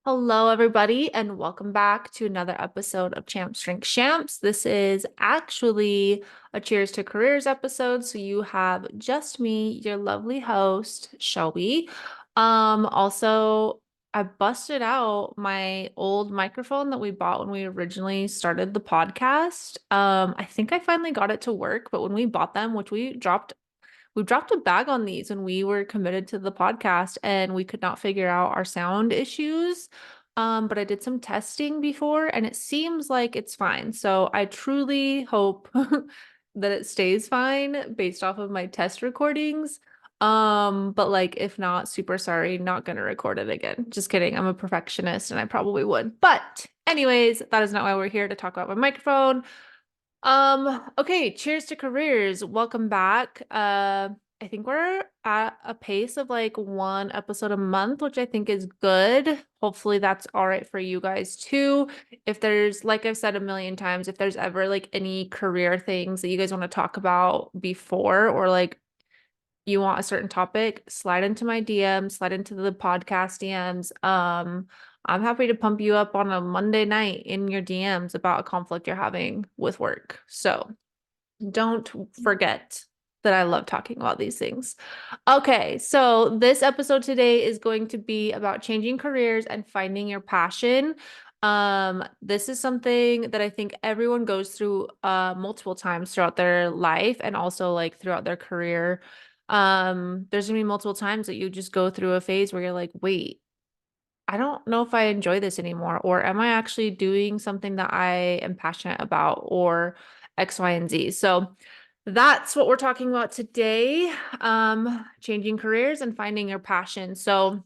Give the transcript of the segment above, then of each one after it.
Hello, everybody, and welcome back to another episode of Champs Drink Champs. This is actually a Cheers to Careers episode, so you have just me, your lovely host, Shelby. Also, I busted out my old microphone that we bought when we originally started the podcast. I think I finally got it to work, but when we bought them, which we dropped a bag on these when we were committed to the podcast and we could not figure out our sound issues. But I did some testing before and it seems like it's fine. So I truly hope that it stays fine based off of my test recordings. But like if not, super sorry, not gonna record it again. Just kidding. I'm a perfectionist and I probably would. But anyways, that is not why we're here to talk about my microphone. Okay, cheers to careers. Welcome back. I think we're at a pace of like one episode a month, which I think is good. Hopefully that's all right for you guys too. If there's, like I've said a million times, if there's ever like any career things that you guys want to talk about before or like you want a certain topic, slide into my DMs, slide into the podcast DMs. I'm happy to pump you up on a Monday night in your DMs about a conflict you're having with work. So don't forget that I love talking about these things. Okay, so this episode today is going to be about changing careers and finding your passion. This is something that I think everyone goes through multiple times throughout their life and also like throughout their career. There's gonna be multiple times that you just go through a phase where you're like, wait, I don't know if I enjoy this anymore, or am I actually doing something that I am passionate about, or X, Y, and Z. So that's what we're talking about today. Changing careers and finding your passion. So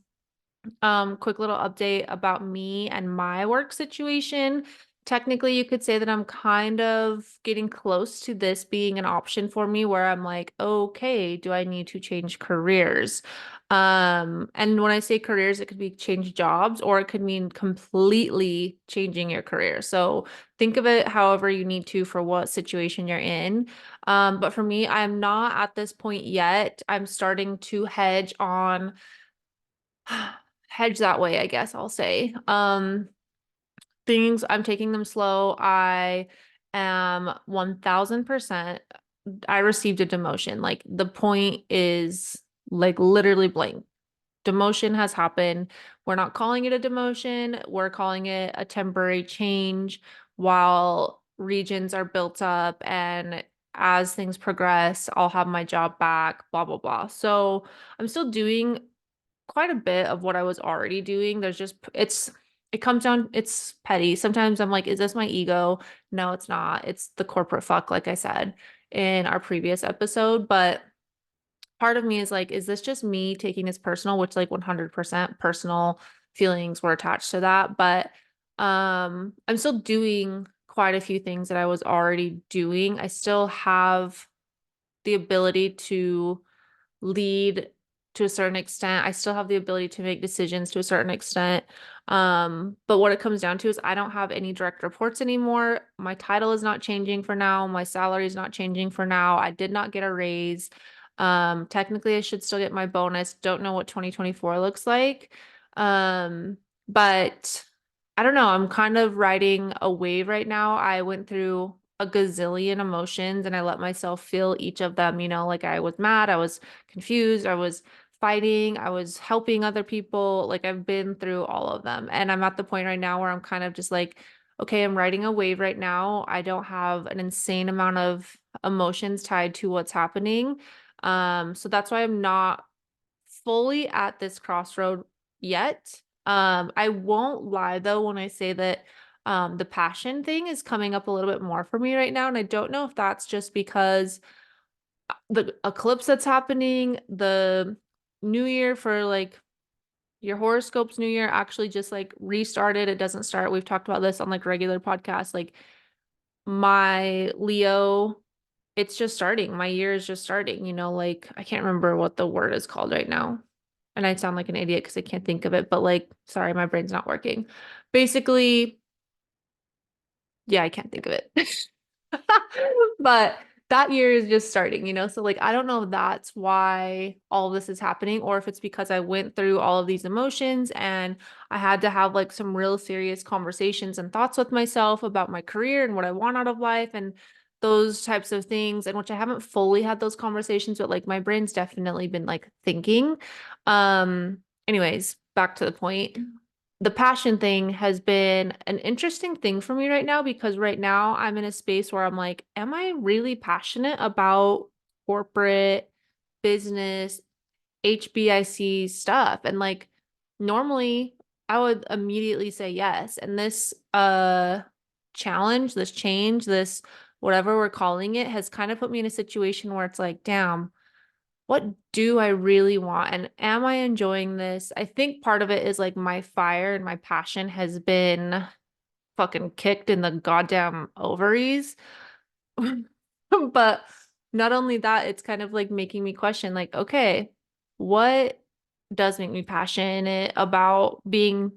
quick little update about me and my work situation. Technically, you could say that I'm kind of getting close to this being an option for me where I'm like, okay, do I need to change careers? And when I say careers, it could be change jobs or it could mean completely changing your career. So think of it however you need to for what situation you're in. But for me, I'm not at this point yet. I'm starting to hedge on hedge that way, I guess I'll say. Things I'm taking them slow. I am 1000%. I received a demotion. Like the point is like literally blank. Demotion has happened. We're not calling it a demotion. We're calling it a temporary change while regions are built up and as things progress, I'll have my job back, blah, blah, blah. So I'm still doing quite a bit of what I was already doing. It comes down, it's petty. Sometimes I'm like, is this my ego? No, it's not. It's the corporate fuck, like I said in our previous episode. But part of me is like, is this just me taking this personal, which like 100% personal feelings were attached to that. But I'm still doing quite a few things that I was already doing. I still have the ability to lead to a certain extent. I still have the ability to make decisions to a certain extent. But what it comes down to is I don't have any direct reports anymore. My title is not changing for now. My salary is not changing for now. I did not get a raise. Technically I should still get my bonus. Don't know what 2024 looks like. But I don't know. I'm kind of riding a wave right now. I went through a gazillion emotions and I let myself feel each of them, like I was mad, I was confused, I was fighting, I was helping other people. Like I've been through all of them. And I'm at the point right now where I'm kind of just like, okay, I'm riding a wave right now. I don't have an insane amount of emotions tied to what's happening. So that's why I'm not fully at this crossroad yet. I won't lie though when I say that the passion thing is coming up a little bit more for me right now. And I don't know if that's just because the eclipse that's happening, the new year for like your horoscope's new year actually just like restarted. It doesn't start. We've talked about this on like regular podcasts. Like my Leo, it's just starting. My year is just starting, like I can't remember what the word is called right now. And I sound like an idiot because I can't think of it, but like, sorry, my brain's not working. Basically, yeah, I can't think of it. But that year is just starting, So like I don't know if that's why all of this is happening or if it's because I went through all of these emotions and I had to have like some real serious conversations and thoughts with myself about my career and what I want out of life and those types of things, and which I haven't fully had those conversations, but like my brain's definitely been like thinking. Anyways, back to the point. The passion thing has been an interesting thing for me right now because right now I'm in a space where I'm like, am I really passionate about corporate business, HBIC stuff? And like normally I would immediately say yes. And this challenge, this change, this whatever we're calling it has kind of put me in a situation where it's like, damn, what do I really want? And am I enjoying this? I think part of it is like my fire and my passion has been fucking kicked in the goddamn ovaries. But not only that, it's kind of like making me question, like, okay, what does make me passionate about being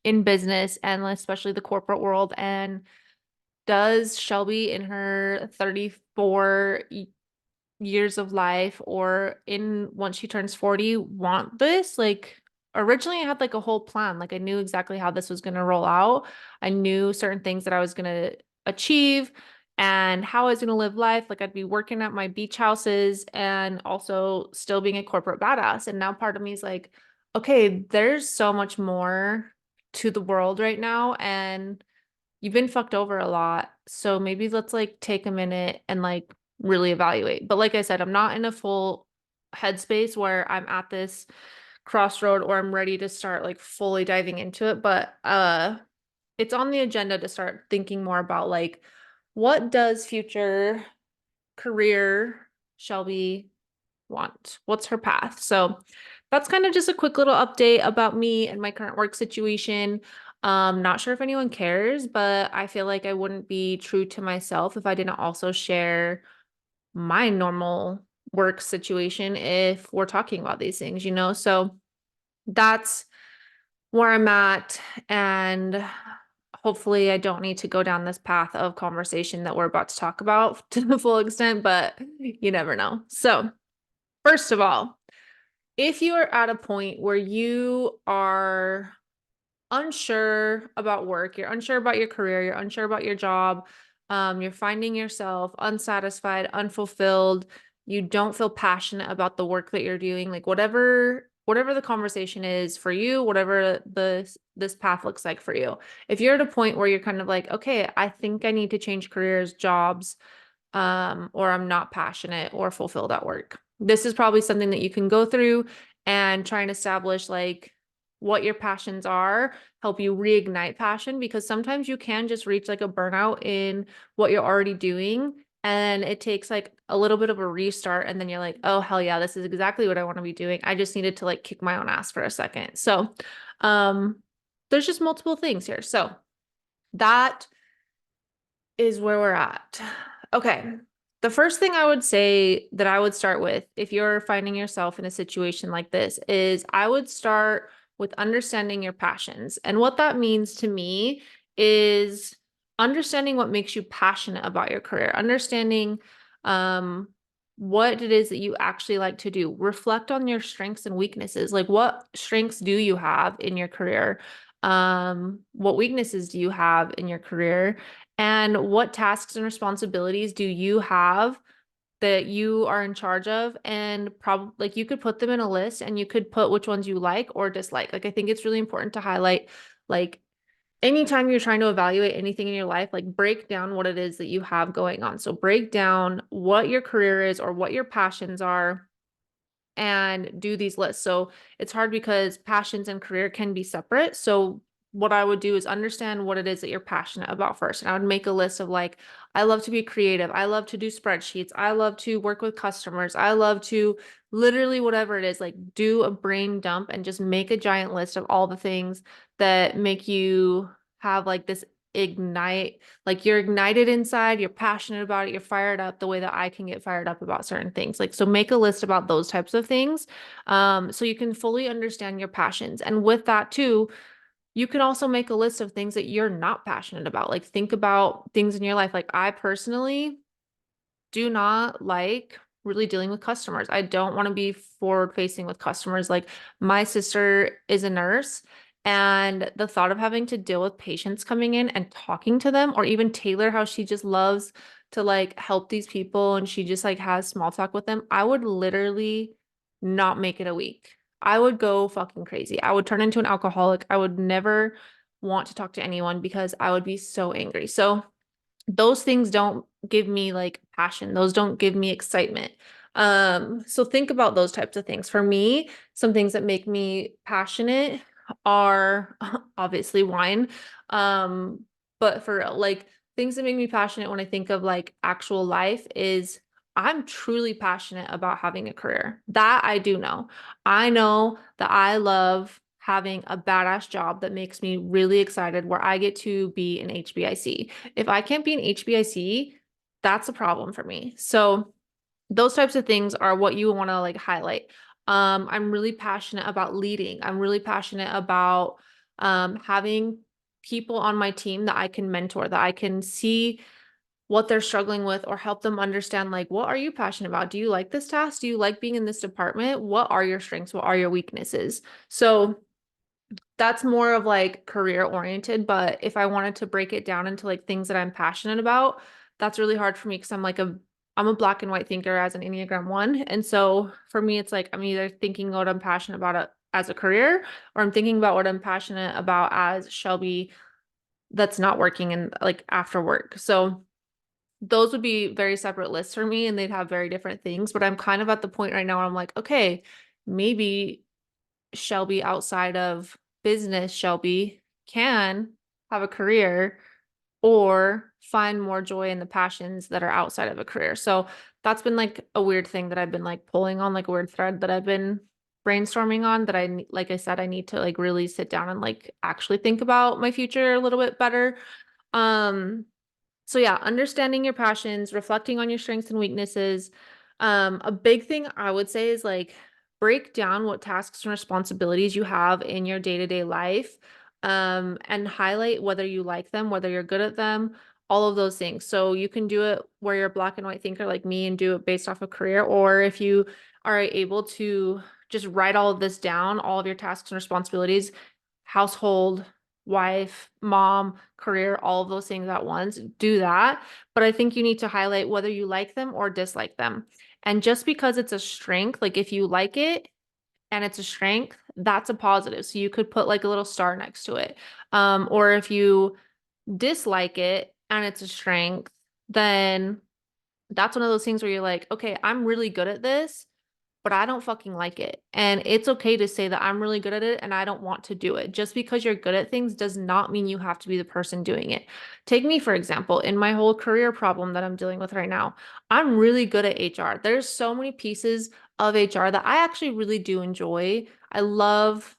in business and especially the corporate world? And does Shelby in her 34 years of life or in once she turns 40 want this? Like originally I had like a whole plan. Like I knew exactly how this was going to roll out. I knew certain things that I was going to achieve and how I was going to live life. Like I'd be working at my beach houses and also still being a corporate badass. And now part of me is like, okay, there's so much more to the world right now and you've been fucked over a lot. So maybe let's like take a minute and like really evaluate. But like I said, I'm not in a full headspace where I'm at this crossroad or I'm ready to start like fully diving into it. But it's on the agenda to start thinking more about like what does future career Shelby want? What's her path? So that's kind of just a quick little update about me and my current work situation. Not sure if anyone cares, but I feel like I wouldn't be true to myself if I didn't also share my normal work situation if we're talking about these things. So that's where I'm at. And hopefully I don't need to go down this path of conversation that we're about to talk about to the full extent, but you never know. So first of all, if you are at a point where you are unsure about work, you're unsure about your career, you're unsure about your job, you're finding yourself unsatisfied, unfulfilled, you don't feel passionate about the work that you're doing, like whatever the conversation is for you, whatever this path looks like for you. If you're at a point where you're kind of like, okay, I think I need to change careers, jobs, or I'm not passionate or fulfilled at work. This is probably something that you can go through and try and establish like what your passions are, help you reignite passion because sometimes you can just reach like a burnout in what you're already doing and it takes like a little bit of a restart and then you're like, oh hell yeah, this is exactly what I want to be doing. I just needed to like kick my own ass for a second. So, there's just multiple things here. So, that is where we're at. Okay. The first thing I would say that I would start with if you're finding yourself in a situation like this is I would start with understanding your passions. And what that means to me is understanding what makes you passionate about your career, understanding um what it is that you actually like to do. Reflect on your strengths and weaknesses. Like what strengths do you have in your career? What weaknesses do you have in your career? And what tasks and responsibilities do you have that you are in charge of? And probably like you could put them in a list and you could put which ones you like or dislike. Like I think it's really important to highlight like anytime you're trying to evaluate anything in your life, like break down what it is that you have going on. So break down what your career is or what your passions are and do these lists. So it's hard because passions and career can be separate. So what I would do is understand what it is that you're passionate about first. And I would make a list of like, I love to be creative. I love to do spreadsheets. I love to work with customers. I love to literally whatever it is, like do a brain dump and just make a giant list of all the things that make you have like this ignite, like you're ignited inside, you're passionate about it, you're fired up the way that I can get fired up about certain things. Like, so make a list about those types of things. So you can fully understand your passions. And with that too, you can also make a list of things that you're not passionate about. Like think about things in your life. Like I personally do not like really dealing with customers. I don't want to be forward facing with customers. Like my sister is a nurse, and the thought of having to deal with patients coming in and talking to them, or even Taylor, how she just loves to like help these people and she just like has small talk with them, I would literally not make it a week. I would go fucking crazy. I would turn into an alcoholic. I would never want to talk to anyone because I would be so angry. So those things don't give me like passion. Those don't give me excitement. So think about those types of things. For me, some things that make me passionate are obviously wine. Um, but for like things that make me passionate when I think of like actual life is I'm truly passionate about having a career. That I do know. I know that I love having a badass job that makes me really excited where I get to be an HBIC. If I can't be an HBIC, that's a problem for me. So those types of things are what you want to like highlight. I'm really passionate about leading. I'm really passionate about having people on my team that I can mentor, that I can see what they're struggling with or help them understand like what are you passionate about? Do you like this task? Do you like being in this department? What are your strengths? What are your weaknesses? So that's more of like career oriented, but if I wanted to break it down into like things that I'm passionate about, that's really hard for me because I'm a black and white thinker as an Enneagram 1. And so for me it's like I'm either thinking what I'm passionate about as a career, or I'm thinking about what I'm passionate about as Shelby that's not working and like after work. So those would be very separate lists for me and they'd have very different things, but I'm kind of at the point right now where I'm like, okay, maybe Shelby outside of business, Shelby can have a career or find more joy in the passions that are outside of a career. So that's been like a weird thing that I've been like pulling on, like a weird thread that I've been brainstorming on that like I said, I need to like really sit down and like actually think about my future a little bit better. Um, so yeah, understanding your passions, reflecting on your strengths and weaknesses. A big thing I would say is like break down what tasks and responsibilities you have in your day-to-day life, and highlight whether you like them, whether you're good at them, all of those things. So you can do it where you're a black and white thinker like me and do it based off a career, or if you are able to just write all of this down, all of your tasks and responsibilities, household, wife, mom, career, all of those things at once, do that. But I think you need to highlight whether you like them or dislike them. And just because it's a strength, like if you like it and it's a strength, that's a positive. So you could put like a little star next to it. Or if you dislike it and it's a strength, then that's one of those things where you're like, okay, I'm really good at this, but I don't fucking like it. And it's okay to say that I'm really good at it and I don't want to do it. Just because you're good at things does not mean you have to be the person doing it. Take me, for example, in my whole career problem that I'm dealing with right now. I'm really good at HR. There's so many pieces of HR that I actually really do enjoy. I love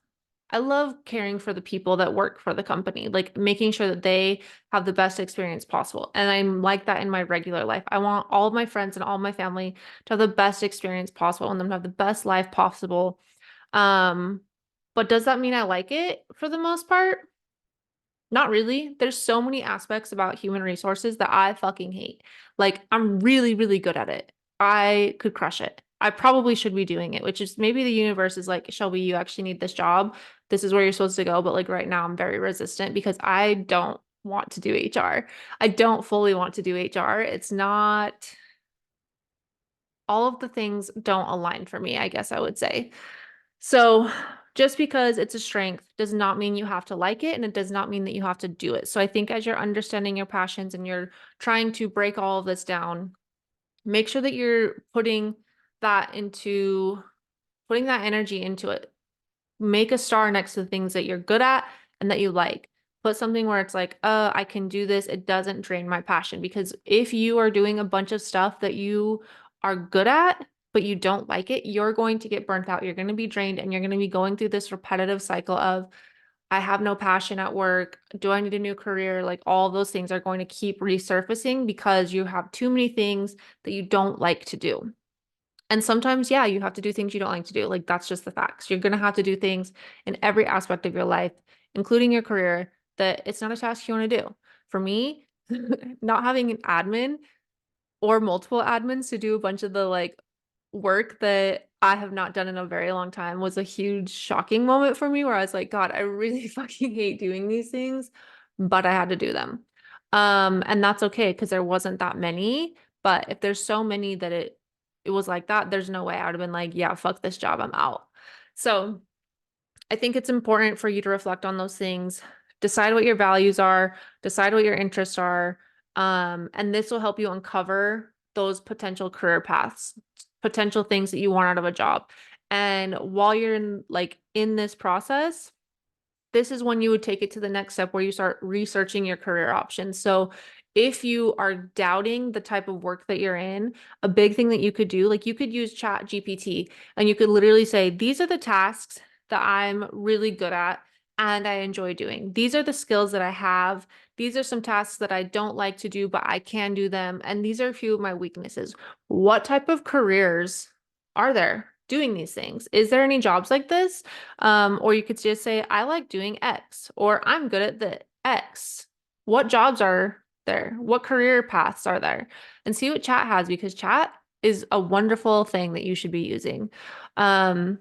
caring for the people that work for the company, like making sure that they have the best experience possible. And I'm like that in my regular life. I want all of my friends and all of my family to have the best experience possible and them to have the best life possible. Um, but does that mean I like it for the most part? Not really. There's so many aspects about human resources that I fucking hate. Like, I'm really, really good at it. I could crush it. I probably should be doing it, which is maybe the universe is like, Shelby, you actually need this job. This is where you're supposed to go. But like right now, I'm very resistant because I don't want to do HR. I don't fully want to do HR. It's not, all of the things don't align for me, I guess I would say. So just because it's a strength does not mean you have to like it, and it does not mean that you have to do it. So I think as you're understanding your passions and you're trying to break all of this down, make sure that you're putting that energy into it. Make a star next to the things that you're good at and that you like. Put something where it's like, I can do this. It doesn't drain my passion. Because if you are doing a bunch of stuff that you are good at, but you don't like it, you're going to get burnt out. You're going to be drained and you're going to be going through this repetitive cycle of, I have no passion at work. Do I need a new career? Like all those things are going to keep resurfacing because you have too many things that you don't like to do. And sometimes, yeah, you have to do things you don't like to do. Like that's just the facts. You're going to have to do things in every aspect of your life, including your career, that it's not a task you want to do. For me, not having an admin or multiple admins to do a bunch of the like work that I have not done in a very long time was a huge shocking moment for me where I was like, God, I really fucking hate doing these things, but I had to do them. And that's okay because there wasn't that many. But if there's so many that it was like that, there's no way I would have been like, yeah, fuck this job, I'm out. So I think it's important for you to reflect on those things, decide what your values are, decide what your interests are, and this will help you uncover those potential career paths, potential things that you want out of a job. And while you're in this process, this is when you would take it to the next step where you start researching your career options. So if you are doubting the type of work that you're in, a big thing that you could do, like you could use Chat GPT and you could literally say, these are the tasks that I'm really good at and I enjoy doing. These are the skills that I have. These are some tasks that I don't like to do, but I can do them. And these are a few of my weaknesses. What type of careers are there doing these things? Is there any jobs like this? Or you could just say, I like doing X, or I'm good at the X. What jobs are there? What career paths are there? And see what chat has because chat is a wonderful thing that you should be using. Um,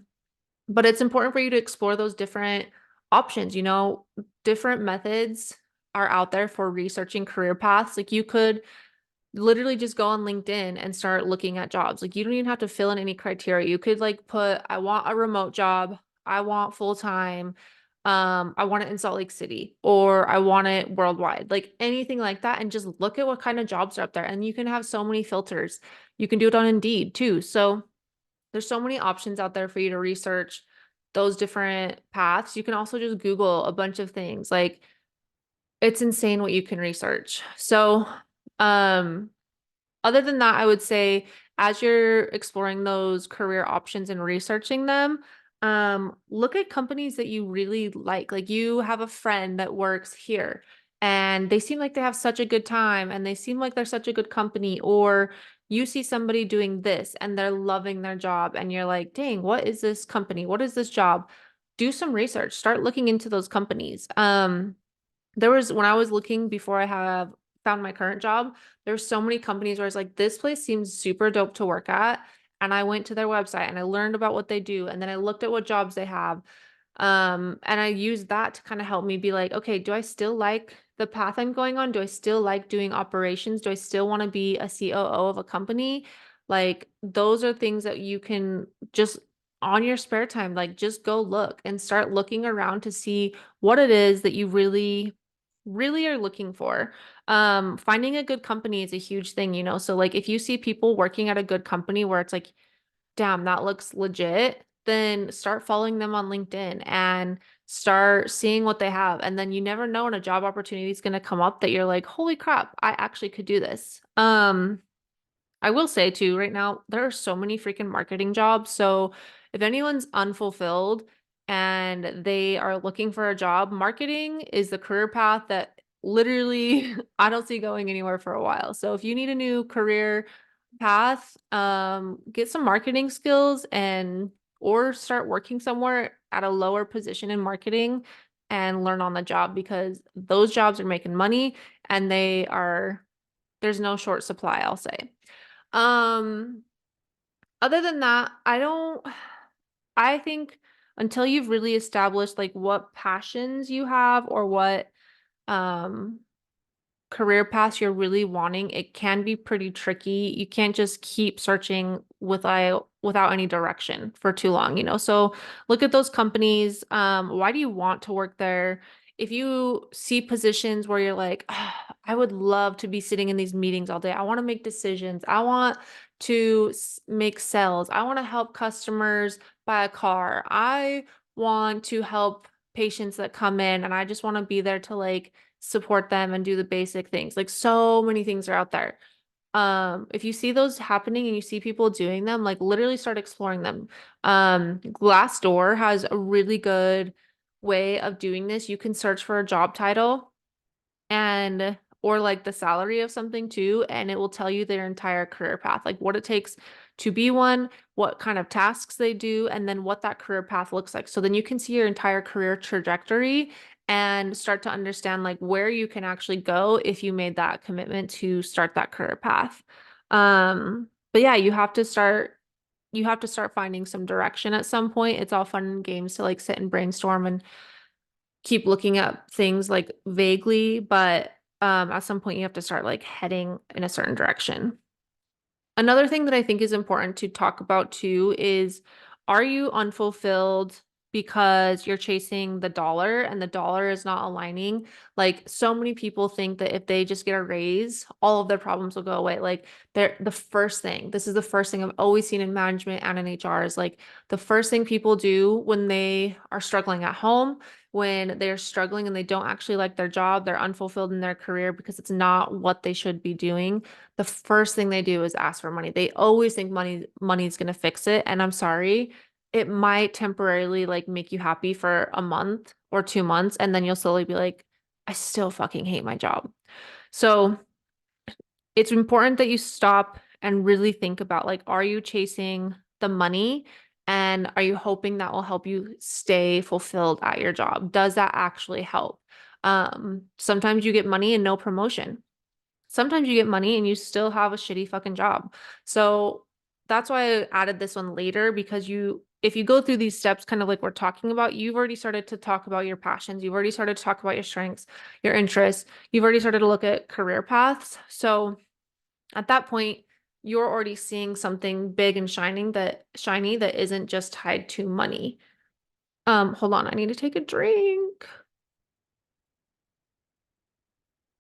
but it's important for you to explore those different options. You know, different methods are out there for researching career paths. Like you could literally just go on LinkedIn and start looking at jobs. Like you don't even have to fill in any criteria. You could like put, I want a remote job. I want full time. I want it in Salt Lake City or I want it worldwide, like anything like that. And just look at what kind of jobs are up there. And you can have so many filters. You can do it on Indeed too. So there's so many options out there for you to research those different paths. You can also just Google a bunch of things. Like it's insane what you can research. So, um, other than that, I would say as you're exploring those career options and researching them, look at companies that you really like. Like you have a friend that works here and they seem like they have such a good time and they seem like they're such a good company, or you see somebody doing this and they're loving their job and you're like, dang, what is this company? What is this job? Do some research, start looking into those companies. There was when I was looking before I have found my current job, there's so many companies where I was like, this place seems super dope to work at. And I went to their website and I learned about what they do. And then I looked at what jobs they have. And I used that to kind of help me be like, okay, do I still like the path I'm going on? Do I still like doing operations? Do I still want to be a COO of a company? Like those are things that you can just on your spare time, like just go look and start looking around to see what it is that you really are looking for. Finding a good company is a huge thing, you know? So like if you see people working at a good company where it's like, damn, that looks legit, then start following them on LinkedIn and start seeing what they have. And then you never know when a job opportunity is going to come up that you're like, holy crap, I actually could do this. I will say too, right now, there are so many freaking marketing jobs. So if anyone's unfulfilled and they are looking for a job, marketing is the career path that literally I don't see going anywhere for a while. So if you need a new career path, get some marketing skills and or start working somewhere at a lower position in marketing and learn on the job because those jobs are making money and there's no short supply, I'll say. Um, Other than that, I think until you've really established like what passions you have or what um career paths you're really wanting, it can be pretty tricky. You can't just keep searching without any direction for too long, you know? So look at those companies. Why do you want to work there? If you see positions where you're like, "Ah, I would love to be sitting in these meetings all day. I want to make decisions. I want to make sales. I want to help customers buy a car. I want to help patients that come in and I just want to be there to like support them and do the basic things. Like so many things are out there. If you see those happening and you see people doing them, like literally start exploring them. Glassdoor has a really good way of doing this. You can search for a job title and or like the salary of something too, and it will tell you their entire career path, like what it takes to be one, what kind of tasks they do, and then what that career path looks like. So then you can see your entire career trajectory and start to understand like where you can actually go if you made that commitment to start that career path. But yeah, you have to start finding some direction at some point. It's all fun and games to like sit and brainstorm and keep looking at things like vaguely, but at some point you have to start like heading in a certain direction. Another thing that I think is important to talk about too is, are you unfulfilled because you're chasing the dollar and the dollar is not aligning? Like so many people think that if they just get a raise, all of their problems will go away. Like they're the first thing, this is the first thing I've always seen in management and in HR is like the first thing people do when they are struggling at home, when they're struggling and they don't actually like their job, they're unfulfilled in their career because it's not what they should be doing, the first thing they do is ask for money. They always think money's going to fix it. And I'm sorry, it might temporarily like make you happy for a month or 2 months, and then you'll slowly be like, I still fucking hate my job. So it's important that you stop and really think about like, are you chasing the money? And are you hoping that will help you stay fulfilled at your job? Does that actually help? Sometimes you get money and no promotion. Sometimes you get money and you still have a shitty fucking job. So that's why I added this one later because if you go through these steps, kind of like we're talking about, you've already started to talk about your passions. You've already started to talk about your strengths, your interests. You've already started to look at career paths. So at that point, you're already seeing something big and shiny that isn't just tied to money. Hold on, I need to take a drink.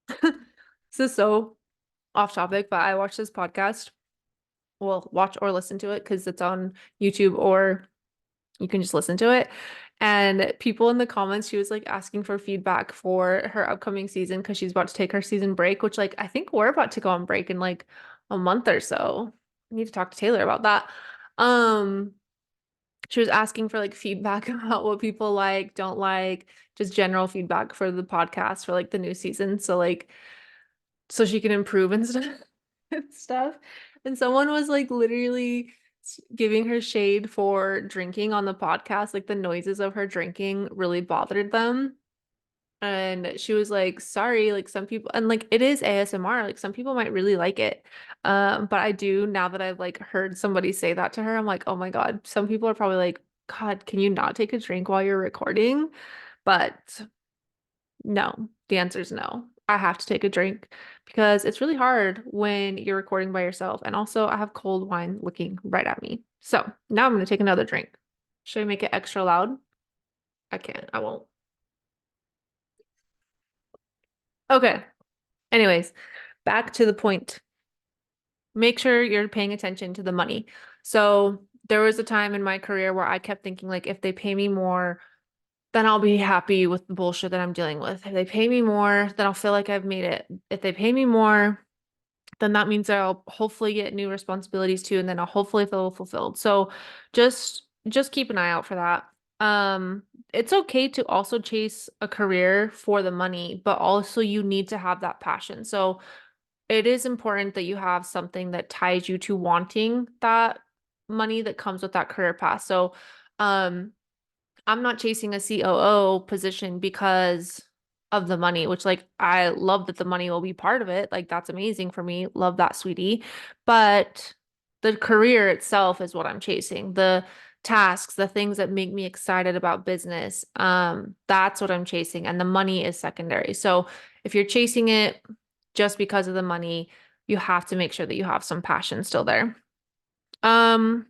This is so off topic, but I watched this podcast. Well, watch or listen to it because it's on YouTube or you can just listen to it. And people in the comments, she was like asking for feedback for her upcoming season because she's about to take her season break, which like I think we're about to go on break in like a month or so. I need to talk to Taylor about that. Um, she was asking for like feedback about what people like, don't like, just general feedback for the podcast for like the new season. So like so she can improve and stuff and stuff. And someone was like literally giving her shade for drinking on the podcast. Like the noises of her drinking really bothered them. And she was like, sorry, like some people, and like it is ASMR, like some people might really like it. But I do, now that I've like heard somebody say that to her, I'm like, oh my God, some people are probably like, God, can you not take a drink while you're recording? But no, the answer is no. I have to take a drink because it's really hard when you're recording by yourself. And also, I have cold wine looking right at me. So now I'm going to take another drink. Should I make it extra loud? I can't. I won't. Okay. Anyways, back to the point. Make sure you're paying attention to the money. So there was a time in my career where I kept thinking, like, if they pay me more, then I'll be happy with the bullshit that I'm dealing with. If they pay me more, then I'll feel like I've made it. If they pay me more, then that means I'll hopefully get new responsibilities too, and then I'll hopefully feel fulfilled. So just keep an eye out for that. It's okay to also chase a career for the money, but also you need to have that passion. So it is important that you have something that ties you to wanting that money that comes with that career path. So um I'm not chasing a COO position because of the money, which like I love that the money will be part of it. Like that's amazing for me. Love that, sweetie. But the career itself is what I'm chasing. The tasks, the things that make me excited about business, that's what I'm chasing. And the money is secondary. So if you're chasing it just because of the money, you have to make sure that you have some passion still there. Um,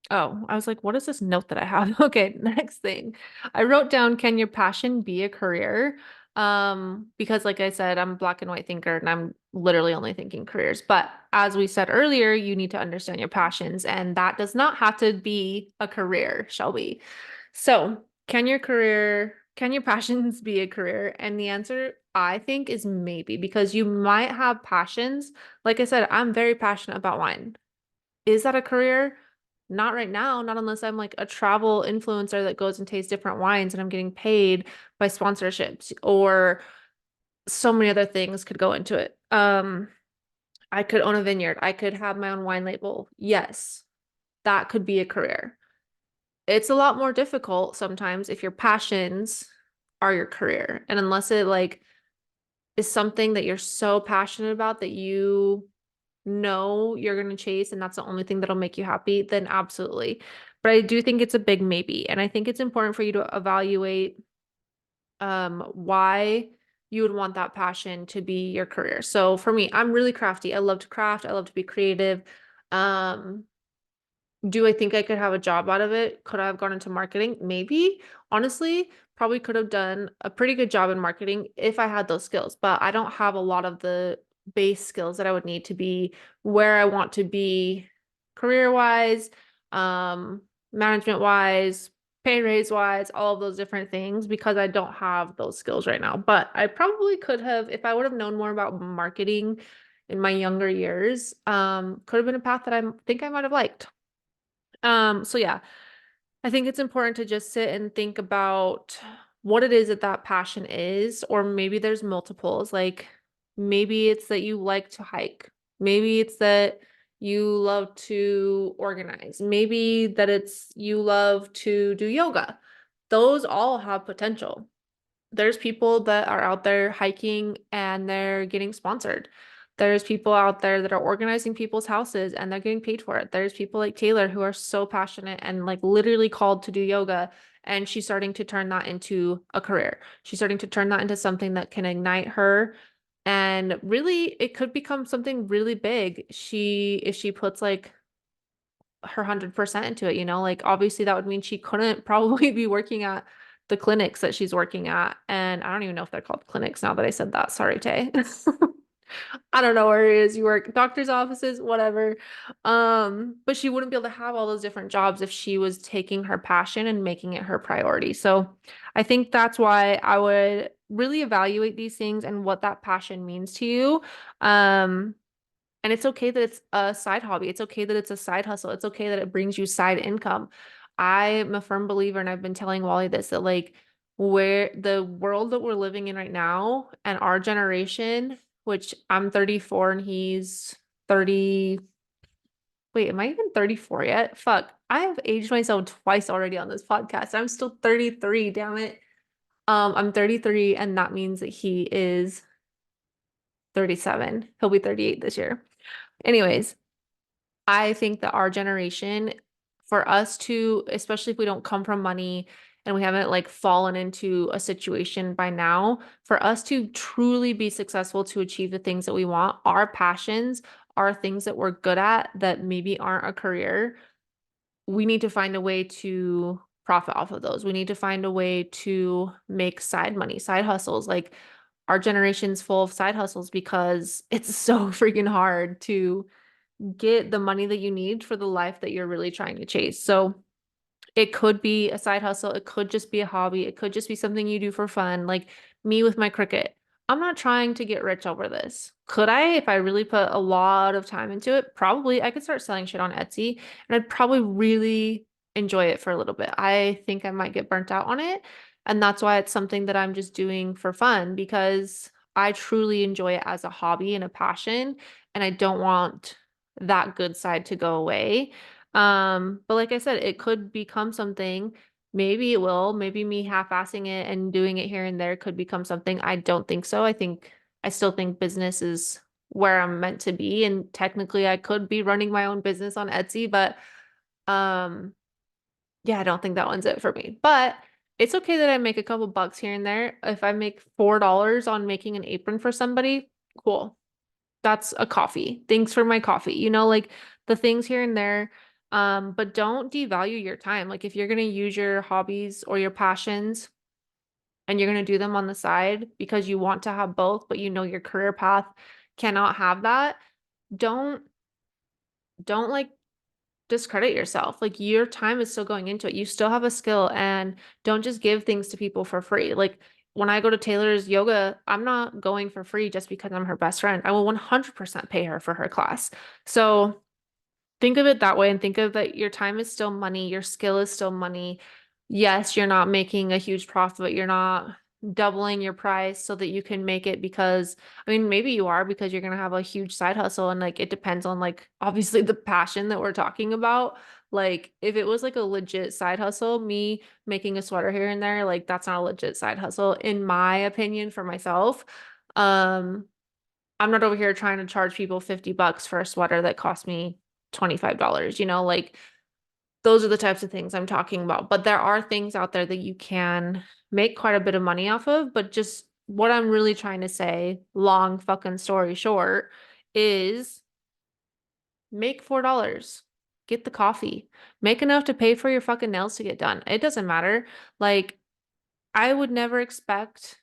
Oh, I was like, what is this note that I have? Okay, next thing. I wrote down, can your passion be a career? Because like I said, I'm a black and white thinker and I'm literally only thinking careers. But as we said earlier, you need to understand your passions, and that does not have to be a career, shall we? So, can your passions be a career? And the answer, I think, is maybe because you might have passions. Like I said, I'm very passionate about wine. Is that a career? Not right now, not unless I'm like a travel influencer that goes and tastes different wines and I'm getting paid by sponsorships, or so many other things could go into it. I could own a vineyard. I could have my own wine label. Yes, that could be a career. It's a lot more difficult sometimes if your passions are your career. And unless it like is something that you're so passionate about that you know you're going to chase and that's the only thing that'll make you happy, then absolutely. But I do think it's a big maybe. And I think it's important for you to evaluate why you would want that passion to be your career. So for me, I'm really crafty. I love to craft. I love to be creative. Um, do I think I could have a job out of it? Could I have gone into marketing? Maybe. Honestly, probably could have done a pretty good job in marketing if I had those skills, but I don't have a lot of the base skills that I would need to be where I want to be career-wise, management-wise, pay raise-wise, all of those different things because I don't have those skills right now. But I probably could have, if I would have known more about marketing in my younger years, could have been a path that I think I might have liked. So yeah, I think it's important to just sit and think about what it is that that passion is, or maybe there's multiples. Like maybe it's that you like to hike. Maybe it's that you love to organize. Maybe that it's you love to do yoga. Those all have potential. There's people that are out there hiking and they're getting sponsored. There's people out there that are organizing people's houses and they're getting paid for it. There's people like Taylor who are so passionate and like literally called to do yoga. And she's starting to turn that into a career. She's starting to turn that into something that can ignite her. And really, it could become something really big. If she puts like her 100% into it, like obviously that would mean she couldn't probably be working at the clinics that she's working at. And I don't even know if they're called clinics now that I said that. Sorry, Tay. I don't know where it is you work, doctor's offices, whatever. But she wouldn't be able to have all those different jobs if she was taking her passion and making it her priority. So I think that's why I would really evaluate these things and what that passion means to you. Um, and it's okay that it's a side hobby. It's okay that it's a side hustle. It's okay that it brings you side income. I'm a firm believer, and I've been telling Wally this, that like where the world that we're living in right now and our generation, which I'm 34 and he's 30. Wait, am I even 34 yet? Fuck. I have aged myself twice already on this podcast. I'm still 33, damn it. I'm 33, and that means that he is 37. He'll be 38 this year. Anyways, I think that our generation, for us to, especially if we don't come from money and we haven't like fallen into a situation by now, for us to truly be successful to achieve the things that we want, our passions are things that we're good at that maybe aren't a career. We need to find a way to profit off of those. We need to find a way to make side money, side hustles. Like our generation's full of side hustles because it's so freaking hard to get the money that you need for the life that you're really trying to chase. So it could be a side hustle. It could just be a hobby. It could just be something you do for fun. Like me with my Cricut. I'm not trying to get rich over this. Could I, if I really put a lot of time into it? Probably. I could start selling shit on Etsy and I'd probably really enjoy it for a little bit. I think I might get burnt out on it. And that's why it's something that I'm just doing for fun because I truly enjoy it as a hobby and a passion. And I don't want that good side to go away. But like I said, it could become something. Maybe it will. Maybe me half-assing it and doing it here and there could become something. I don't think so. I still think business is where I'm meant to be. And technically I could be running my own business on Etsy, but um, yeah, I don't think that one's it for me. But it's okay that I make a couple bucks here and there. If I make $4 on making an apron for somebody, cool. That's a coffee. Thanks for my coffee. Like the things here and there. But don't devalue your time. Like if you're going to use your hobbies or your passions and you're going to do them on the side because you want to have both, but your career path cannot have that, don't like discredit yourself. Like your time is still going into it. You still have a skill and don't just give things to people for free. Like when I go to Taylor's yoga, I'm not going for free just because I'm her best friend. I will 100% pay her for her class. So think of it that way and think of that your time is still money, your skill is still money. Yes, you're not making a huge profit, but you're not doubling your price so that you can make it because I mean maybe you are because you're gonna have a huge side hustle and like it depends on like obviously the passion that we're talking about. Like if it was like a legit side hustle, me making a sweater here and there, like that's not a legit side hustle in my opinion for myself. Um, I'm not over here trying to charge people $50 for a sweater that cost me $25, like those are the types of things I'm talking about. But there are things out there that you can make quite a bit of money off of, but just what I'm really trying to say, long fucking story short, is make $4. Get the coffee. Make enough to pay for your fucking nails to get done. It doesn't matter. Like, I would never expect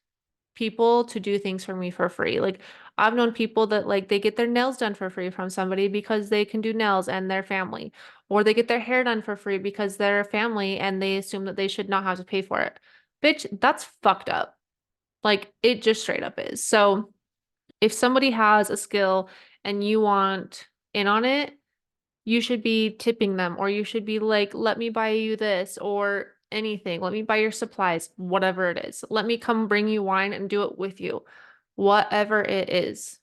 people to do things for me for free. Like, I've known people that like they get their nails done for free from somebody because they can do nails and their family, or they get their hair done for free because they're a family and they assume that they should not have to pay for it. Bitch, that's fucked up. Like, it just straight up is. So, if somebody has a skill and you want in on it, you should be tipping them, or you should be like, let me buy you this or anything. Let me buy your supplies, whatever it is. Let me come bring you wine and do it with you. Whatever it is,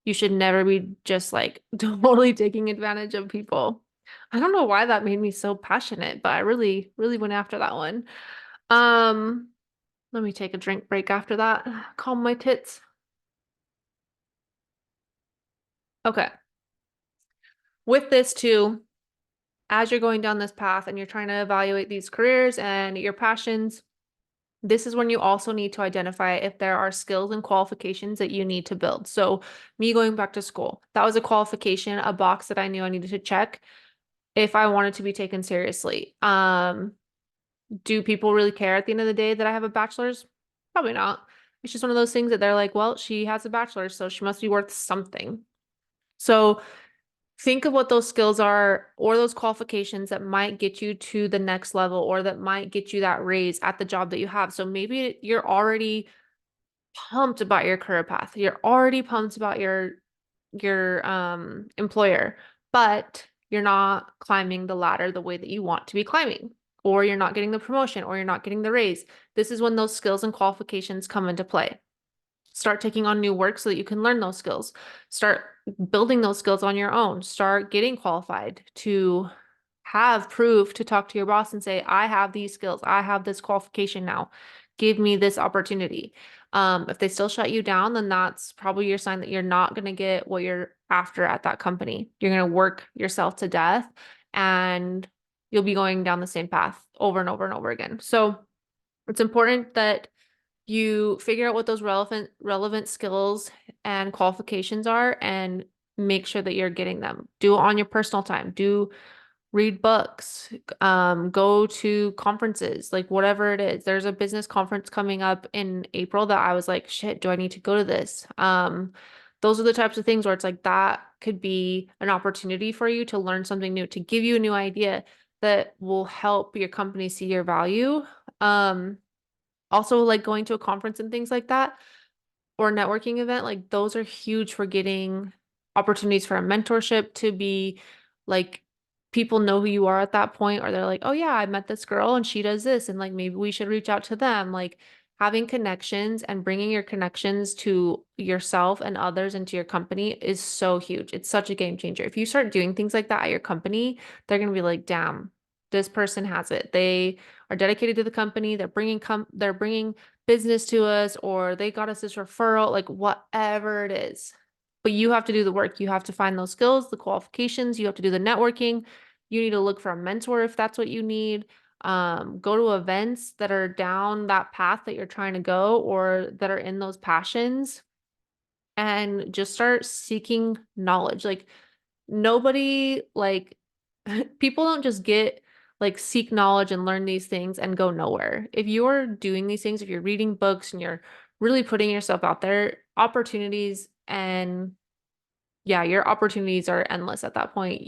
you should never be just like totally taking advantage of people. I don't know why that made me so passionate, but I really, really went after that one. Um, Let me take a drink break after that. Calm my tits. Okay. With this too, as you're going down this path and you're trying to evaluate these careers and your passions, this is when you also need to identify if there are skills and qualifications that you need to build. So, me going back to school, that was a qualification, a box that I knew I needed to check if I wanted to be taken seriously. Do people really care at the end of the day that I have a bachelor's? Probably not. It's just one of those things that they're like, well, she has a bachelor's, so she must be worth something. So, think of what those skills are or those qualifications that might get you to the next level or that might get you that raise at the job that you have. So maybe you're already pumped about your career path. You're already pumped about your employer, but you're not climbing the ladder the way that you want to be climbing, or you're not getting the promotion, or you're not getting the raise. This is when those skills and qualifications come into play. Start taking on new work so that you can learn those skills. Start building those skills on your own. Start getting qualified to have proof to talk to your boss and say, I have these skills. I have this qualification now. Give me this opportunity. If they still shut you down, then that's probably your sign that you're not going to get what you're after at that company. You're going to work yourself to death and you'll be going down the same path over and over and over again. So it's important that you figure out what those relevant skills and qualifications are and make sure that you're getting them. Do it on your personal time. Do read books, go to conferences, like whatever it is. There's a business conference coming up in April that I was like, shit, do I need to go to this? Those are the types of things where it's like that could be an opportunity for you to learn something new, to give you a new idea that will help your company see your value. Also, like going to a conference and things like that or a networking event, like those are huge for getting opportunities for a mentorship to be like people know who you are at that point, or they're like, oh yeah, I met this girl and she does this, and like maybe we should reach out to them. Like having connections and bringing your connections to yourself and others into your company is so huge. It's such a game changer. If you start doing things like that at your company, they're going to be like, damn, this person has it. They are dedicated to the company. They're bringing business to us, or they got us this referral, like whatever it is. But you have to do the work. You have to find those skills, the qualifications. You have to do the networking. You need to look for a mentor if that's what you need. Go to events that are down that path that you're trying to go or that are in those passions, and just start seeking knowledge. Like nobody, like people don't just get like seek knowledge and learn these things and go nowhere. If you're doing these things, if you're reading books and you're really putting yourself out there, opportunities and yeah, your opportunities are endless at that point.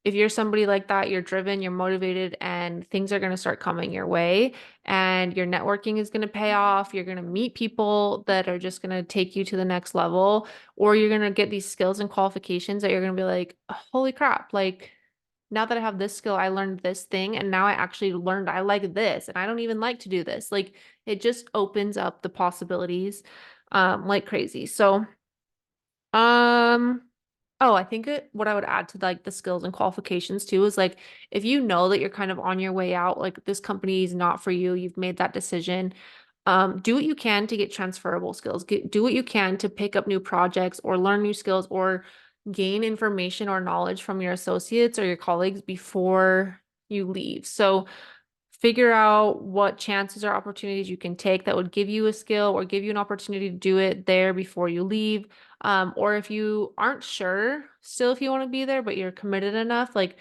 If you're somebody like that, you're driven, you're motivated, and things are going to start coming your way, and your networking is going to pay off. You're going to meet people that are just going to take you to the next level, or you're going to get these skills and qualifications that you're going to be like, holy crap, like now that I have this skill, I learned this thing, and now I actually learned I like this, and I don't even like to do this. Like it just opens up the possibilities like crazy. So, um, oh, I think what I would add to like the skills and qualifications too is like if you know that you're kind of on your way out, like this company is not for you, you've made that decision. Do what you can to get transferable skills. Do what you can to pick up new projects or learn new skills or gain information or knowledge from your associates or your colleagues before you leave. So figure out what chances or opportunities you can take that would give you a skill or give you an opportunity to do it there before you leave. Or if you aren't sure still if you want to be there, but you're committed enough, like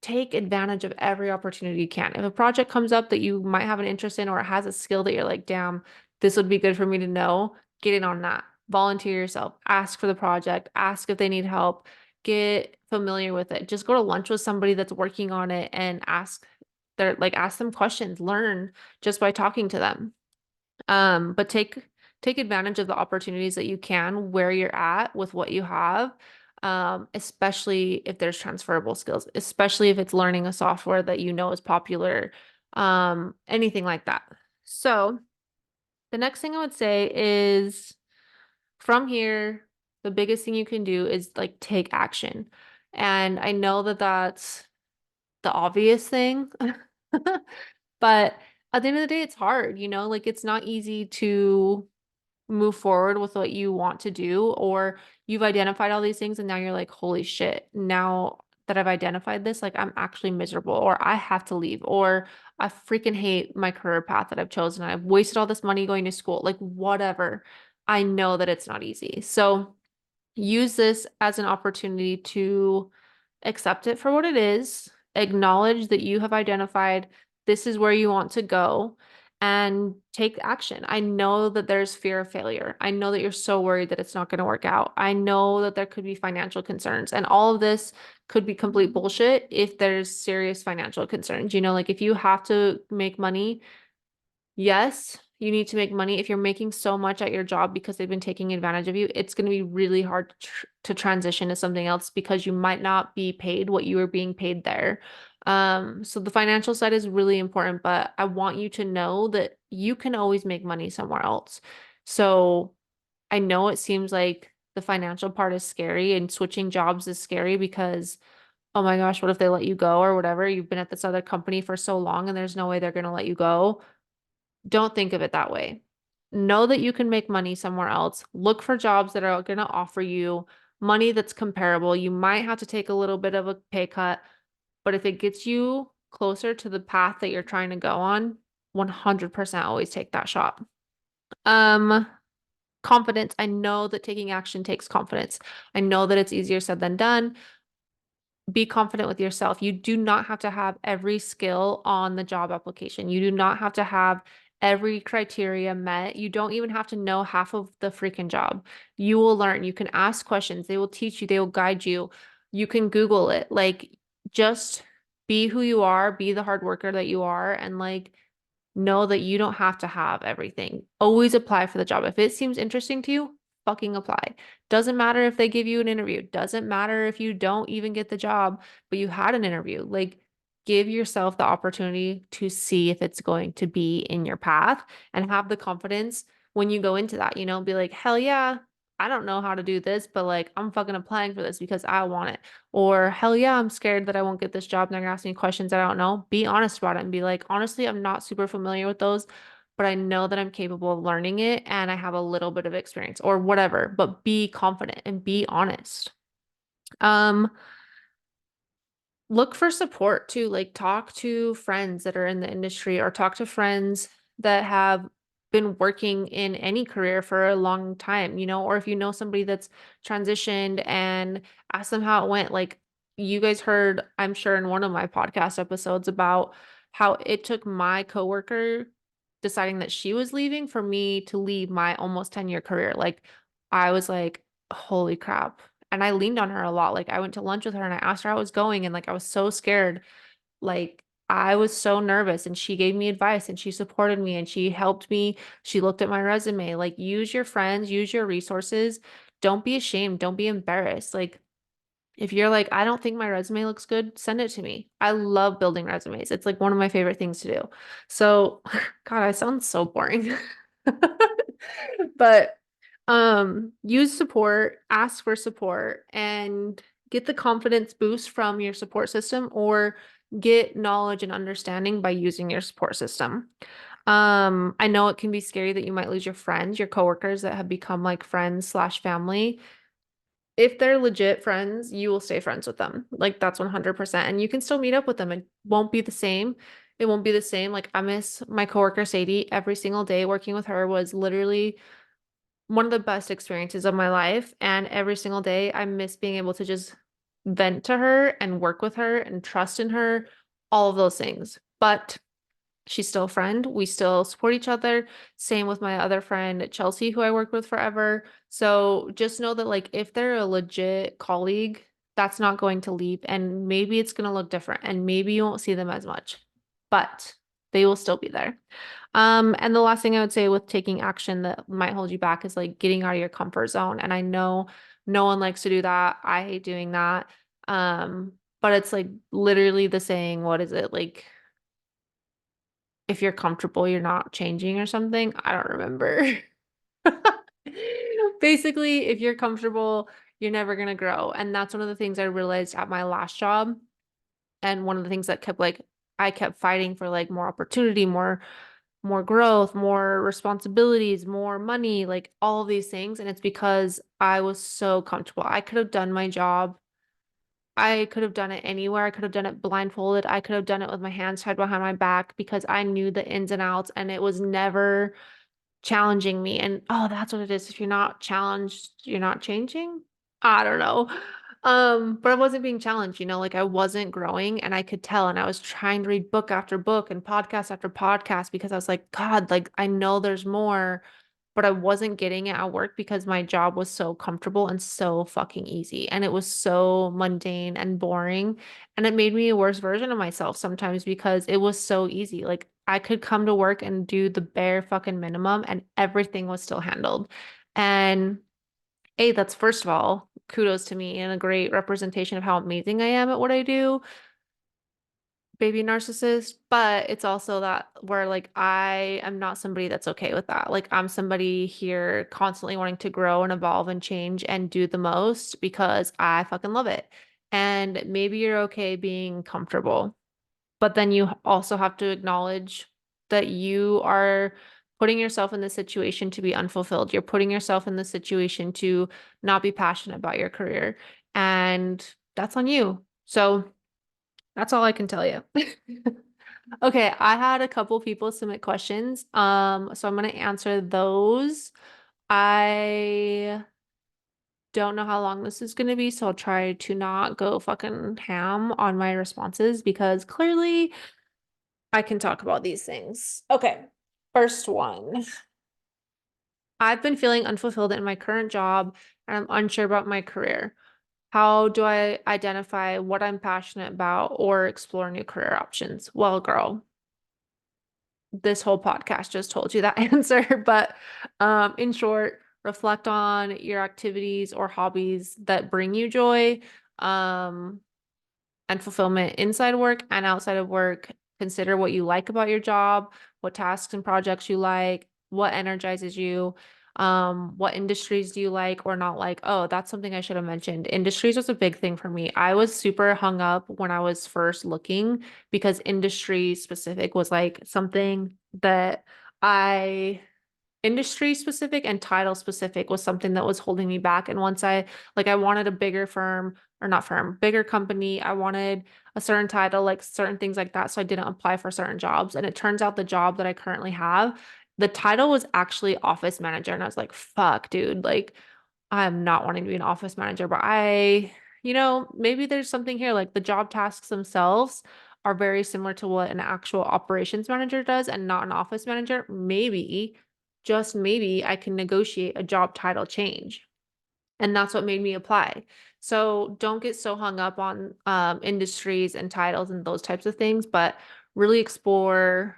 take advantage of every opportunity you can. If a project comes up that you might have an interest in or it has a skill that you're like, damn, this would be good for me to know, get in on that. Volunteer yourself, ask for the project, ask if they need help, get familiar with it. Just go to lunch with somebody that's working on it and ask them questions, learn just by talking to them. But take advantage of the opportunities that you can where you're at with what you have, especially if there's transferable skills, especially if it's learning a software that you know is popular, anything like that. So the next thing I would say is from here, the biggest thing you can do is like take action. And I know that that's the obvious thing, but at the end of the day, it's hard, like it's not easy to move forward with what you want to do, or you've identified all these things and now you're like, holy shit, now that I've identified this, like I'm actually miserable, or I have to leave, or I freaking hate my career path that I've chosen. I've wasted all this money going to school, like whatever. I know that it's not easy. So use this as an opportunity to accept it for what it is, acknowledge that you have identified this is where you want to go, and take action. I know that there's fear of failure. I know that you're so worried that it's not going to work out. I know that there could be financial concerns, and all of this could be complete bullshit if there's serious financial concerns. Like if you have to make money, yes, you need to make money. If you're making so much at your job because they've been taking advantage of you, it's going to be really hard to transition to something else because you might not be paid what you were being paid there. So the financial side is really important, but I want you to know that you can always make money somewhere else. So I know it seems like the financial part is scary and switching jobs is scary because, oh my gosh, what if they let you go or whatever? You've been at this other company for so long and there's no way they're going to let you go. Don't think of it that way. Know that you can make money somewhere else. Look for jobs that are going to offer you money that's comparable. You might have to take a little bit of a pay cut, but if it gets you closer to the path that you're trying to go on, 100% always take that shot. Um, Confidence. I know that taking action takes confidence. I know that it's easier said than done. Be confident with yourself. You do not have to have every skill on the job application. You do not have to have every criteria met. You don't even have to know half of the freaking job. You will learn. You can ask questions. They will teach you. They will guide you. You can Google it. Like, just be who you are, be the hard worker that you are, and like know that you don't have to have everything. Always apply for the job. If it seems interesting to you, fucking apply. Doesn't matter if they give you an interview. Doesn't matter if you don't even get the job, but you had an interview. Like, give yourself the opportunity to see if it's going to be in your path and have the confidence when you go into that, be like, hell yeah, I don't know how to do this, but like, I'm fucking applying for this because I want it. Or hell yeah, I'm scared that I won't get this job and they're gonna ask me questions that I don't know. Be honest about it and be like, honestly, I'm not super familiar with those, but I know that I'm capable of learning it and I have a little bit of experience or whatever, but be confident and be honest. Um, Look for support too, like talk to friends that are in the industry or talk to friends that have been working in any career for a long time, or if you know somebody that's transitioned and ask them how it went. Like you guys heard, I'm sure in one of my podcast episodes about how it took my coworker deciding that she was leaving for me to leave my almost 10-year career. Like I was like, holy crap, and I leaned on her a lot. Like I went to lunch with her and I asked her how it was going and like I was so scared. Like I was so nervous and she gave me advice and she supported me and she helped me. She looked at my resume. Like use your friends, use your resources. Don't be ashamed. Don't be embarrassed. Like if you're like, I don't think my resume looks good, send it to me. I love building resumes. It's like one of my favorite things to do. So, God, I sound so boring. But use support, ask for support, and get the confidence boost from your support system or get knowledge and understanding by using your support system. I know it can be scary that you might lose your friends, your coworkers that have become like friends slash family. If they're legit friends, you will stay friends with them. Like that's 100%. And you can still meet up with them. It won't be the same. It won't be the same. Like I miss my coworker Sadie every single day. Working with her was literally one of the best experiences of my life. And every single day, I miss being able to just vent to her and work with her and trust in her, all of those things. But she's still a friend. We still support each other. Same with my other friend, Chelsea, who I worked with forever. So just know that, like, if they're a legit colleague, that's not going to leave. And maybe it's going to look different. And maybe you won't see them as much, but they will still be there. And the last thing I would say with taking action that might hold you back is like getting out of your comfort zone. And I know no one likes to do that. I hate doing that. But it's like literally the saying, what is it? Like, if you're comfortable, you're not changing or something. I don't remember. Basically, if you're comfortable, you're never gonna grow. And that's one of the things I realized at my last job. And one of the things that kept like I kept fighting for like more opportunity, more growth, more responsibilities, more money, like all of these things. And it's because I was so comfortable. I could have done my job. I could have done it anywhere. I could have done it blindfolded. I could have done it with my hands tied behind my back because I knew the ins and outs and it was never challenging me. And oh, that's what it is. If you're not challenged, you're not changing. I don't know. But I wasn't being challenged, like I wasn't growing and I could tell. And I was trying to read book after book and podcast after podcast because I was like, God, like I know there's more, but I wasn't getting it at work because my job was so comfortable and so fucking easy. And it was so mundane and boring. And it made me a worse version of myself sometimes because it was so easy. Like I could come to work and do the bare fucking minimum and everything was still handled. And that's first of all, kudos to me and a great representation of how amazing I am at what I do, baby narcissist, but it's also that where like I am not somebody that's okay with that. Like I'm somebody here constantly wanting to grow and evolve and change and do the most because I fucking love it. And maybe you're okay being comfortable, but then you also have to acknowledge that you are putting yourself in the situation to be unfulfilled. You're putting yourself in the situation to not be passionate about your career. And that's on you. So that's all I can tell you. Okay, I had a couple people submit questions. So I'm gonna answer those. I don't know how long this is gonna be, so I'll try to not go fucking ham on my responses because clearly I can talk about these things. Okay, first one. I've been feeling unfulfilled in my current job and I'm unsure about my career. How do I identify what I'm passionate about or explore new career options? Well, girl, this whole podcast just told you that answer. But in short, reflect on your activities or hobbies that bring you joy. Um, and fulfillment inside work and outside of work. Consider what you like about your job, what tasks and projects you like, what energizes you, what industries do you like or not like. Oh, that's something I should have mentioned. Industries was a big thing for me. I was super hung up when I was first looking because industry specific was like something that I industry specific and title specific was something that was holding me back. And once I wanted a bigger firm or not firm, bigger company. I wanted a certain title, like certain things like that. So I didn't apply for certain jobs. And it turns out the job that I currently have, the title was actually office manager. And I was like, fuck, dude, like I'm not wanting to be an office manager, but maybe there's something here. Like the job tasks themselves are very similar to what an actual operations manager does and not an office manager. Maybe just maybe I can negotiate a job title change. And that's what made me apply. So don't get so hung up on industries and titles and those types of things, but really explore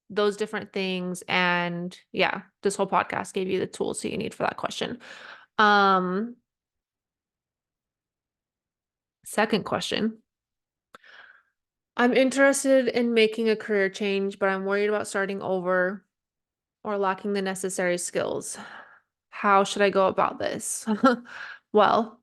those different things. And yeah, this whole podcast gave you the tools that you need for that question. Um, Second question. I'm interested in making a career change, but I'm worried about starting over or lacking the necessary skills. How should I go about this? Well,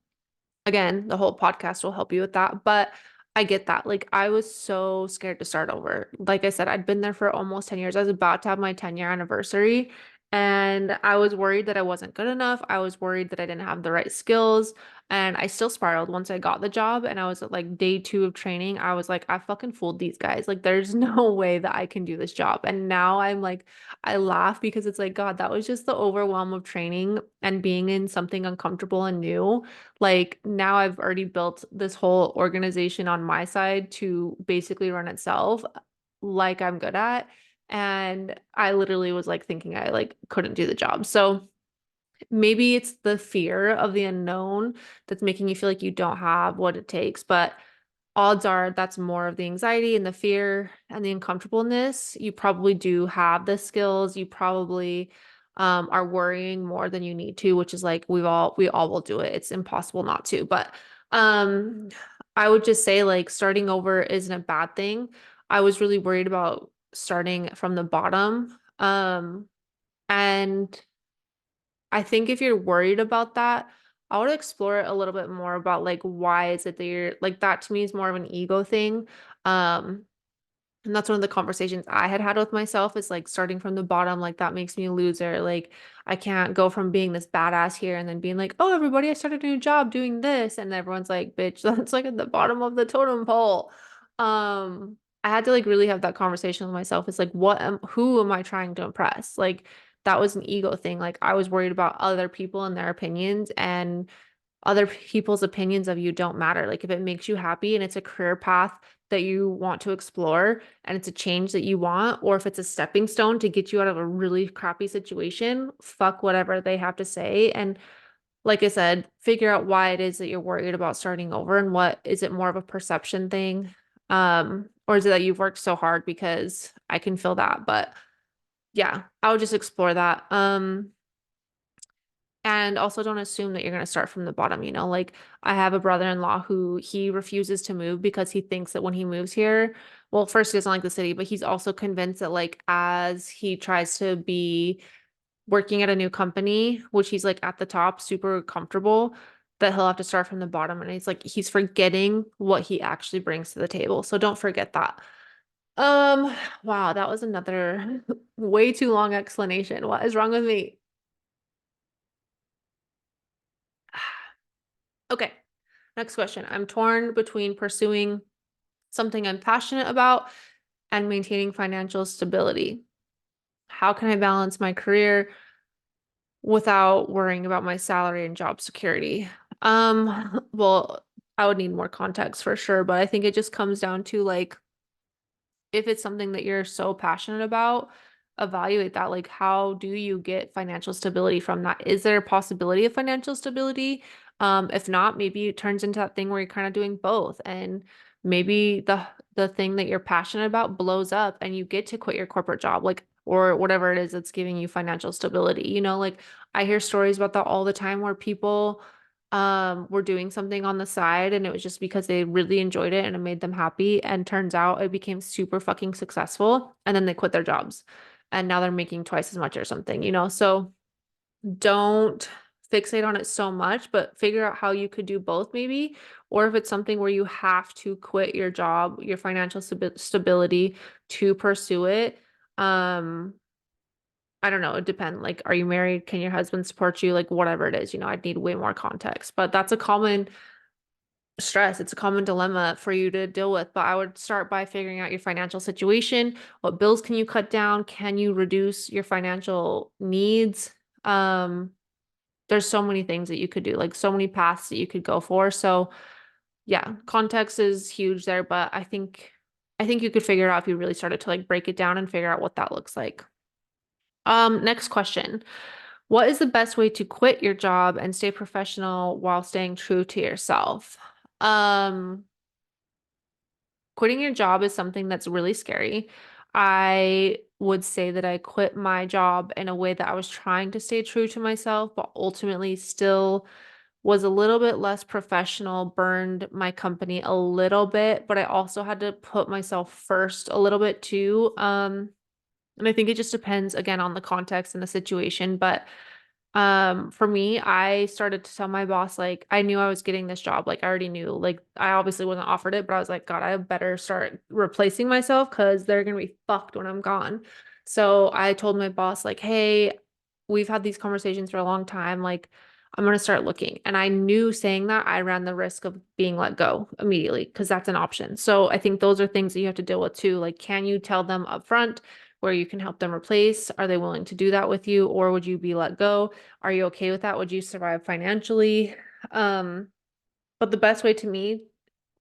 again, the whole podcast will help you with that. But I get that. Like I was so scared to start over. Like I said, I'd been there for almost 10 years. I was about to have my 10-year anniversary and I was worried that I wasn't good enough. I was worried that I didn't have the right skills. And I still spiraled once I got the job and I was at like day 2 of training. I was like, I fucking fooled these guys. Like there's no way that I can do this job. And now I'm like, I laugh because it's like, God, that was just the overwhelm of training and being in something uncomfortable and new. Like now I've already built this whole organization on my side to basically run itself like I'm good at. And I literally was like thinking I like couldn't do the job. So maybe it's the fear of the unknown that's making you feel like you don't have what it takes. But odds are that's more of the anxiety and the fear and the uncomfortableness. You probably do have the skills. You probably are worrying more than you need to, which is like we all will do it. It's impossible not to. But um, I would just say like starting over isn't a bad thing. I was really worried about starting from the bottom. And I think if you're worried about that, I would explore it a little bit more about like why is it that you're like that to me is more of an ego thing. Um, and that's one of the conversations I had had with myself is like starting from the bottom, like that makes me a loser. Like I can't go from being this badass here and then being like, oh, everybody, I started a new job doing this. And everyone's like, bitch, that's like at the bottom of the totem pole. I had to like really have that conversation with myself. It's like, who am I trying to impress? Like that was an ego thing. Like I was worried about other people and their opinions and other people's opinions of you don't matter. Like if it makes you happy and it's a career path that you want to explore and it's a change that you want, or if it's a stepping stone to get you out of a really crappy situation, fuck whatever they have to say. And like I said, figure out why it is that you're worried about starting over and what is it more of a perception thing? Or is it that you've worked so hard because I can feel that. But yeah, I would just explore that. And also don't assume that you're going to start from the bottom, like I have a brother-in-law who he refuses to move because he thinks that when he moves here, well, first he doesn't like the city, but he's also convinced that like as he tries to be working at a new company, which he's like at the top, super comfortable, that he'll have to start from the bottom. And he's like, he's forgetting what he actually brings to the table. So don't forget that. Um, wow, that was another way too long explanation. What is wrong with me? Okay. Next question. I'm torn between pursuing something I'm passionate about and maintaining financial stability. How can I balance my career without worrying about my salary and job security? Well, I would need more context for sure, but I think it just comes down to like if it's something that you're so passionate about, evaluate that. Like, how do you get financial stability from that? Is there a possibility of financial stability? If not, maybe it turns into that thing where you're kind of doing both. And maybe the thing that you're passionate about blows up and you get to quit your corporate job, like, or whatever it is that's giving you financial stability. Like I hear stories about that all the time where people were doing something on the side and it was just because they really enjoyed it and it made them happy and turns out it became super fucking successful and then they quit their jobs and now they're making twice as much or something. So don't fixate on it so much, but figure out how you could do both maybe, or if it's something where you have to quit your job, your financial stability to pursue it. um I don't know. It depends. Like, are you married? Can your husband support you? Like, whatever it is, I'd need way more context. But that's a common stress. It's a common dilemma for you to deal with. But I would start by figuring out your financial situation. What bills can you cut down? Can you reduce your financial needs? Um, there's so many things that you could do, like so many paths that you could go for. So yeah, context is huge there, but I think you could figure it out if you really started to like break it down and figure out what that looks like. Next question. What is the best way to quit your job and stay professional while staying true to yourself? Um, Quitting your job is something that's really scary. I would say that I quit my job in a way that I was trying to stay true to myself, but ultimately still was a little bit less professional, burned my company a little bit, but I also had to put myself first a little bit too. And I think it just depends again on the context and the situation, but For me, I started to tell my boss, like, I knew I was getting this job. Like, I already knew, like, I obviously wasn't offered it, but I was like, God, I better start replacing myself because they're gonna be fucked when I'm gone. So I told my boss, like, hey, we've had these conversations for a long time. Like, I'm gonna start looking. And I knew saying that I ran the risk of being let go immediately because that's an option. So I think those are things that you have to deal with too. Like, can you tell them upfront where you can help them replace? Are they willing to do that with you, or would you be let go? Are you okay with that? Would you survive financially? Um, but the best way to me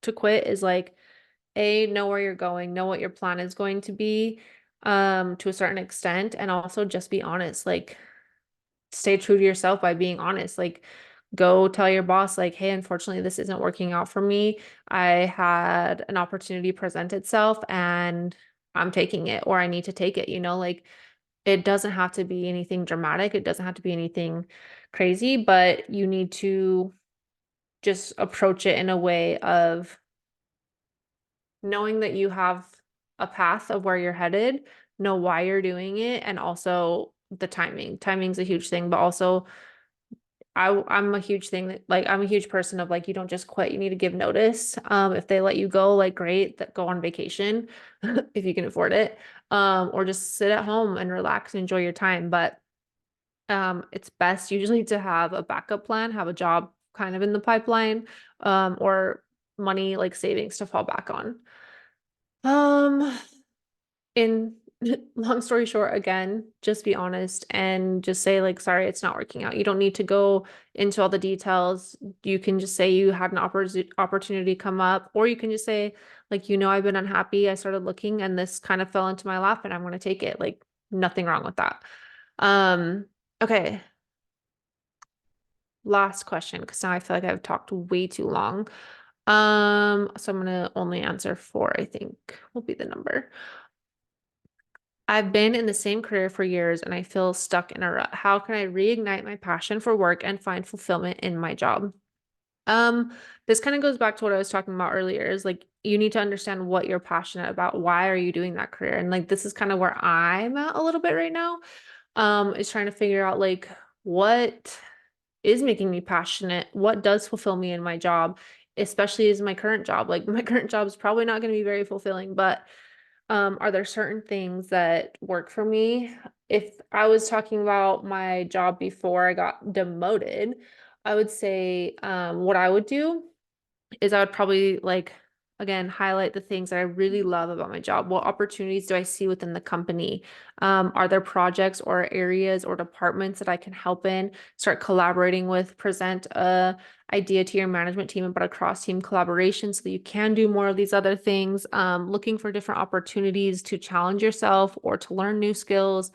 to quit is like, A, know where you're going, know what your plan is going to be, to a certain extent, and also just be honest. Like, stay true to yourself by being honest. Like, go tell your boss, like, hey, unfortunately, this isn't working out for me. I had an opportunity present itself and I'm taking it, or I need to take it, like it doesn't have to be anything dramatic. It doesn't have to be anything crazy, but you need to just approach it in a way of knowing that you have a path of where you're headed, know why you're doing it, and also the timing. Timing's a huge thing, but also I'm a huge thing that like I'm a huge person of like you don't just quit. You need to give notice. If they let you go, like great, that go on vacation if you can afford it. Or just sit at home and relax and enjoy your time. But it's best usually to have a backup plan, have a job kind of in the pipeline, or money like savings to fall back on. Um, in long story short, again, just be honest and just say like, sorry, it's not working out. You don't need to go into all the details. You can just say you had an opportunity come up, or you can just say like, I've been unhappy. I started looking and this kind of fell into my lap and I'm going to take it. Like nothing wrong with that. Um, okay. Last question, because now I feel like I've talked way too long. So I'm gonna only answer four, I think will be the number. I've been in the same career for years and I feel stuck in a rut. How can I reignite my passion for work and find fulfillment in my job? Um, this kind of goes back to what I was talking about earlier, is like you need to understand what you're passionate about. Why are you doing that career? And like this is kind of where I'm at a little bit right now. Is trying to figure out like what is making me passionate, what does fulfill me in my job, especially as my current job. Like my current job is probably not going to be very fulfilling, but are there certain things that work for me? If I was talking about my job before I got demoted, I would say what I would do is I would probably like again highlight the things that I really love about my job. What opportunities do I see within the company? Are there projects or areas or departments that I can help in, start collaborating with, present a idea to your management team about a cross team collaboration so that you can do more of these other things, looking for different opportunities to challenge yourself or to learn new skills,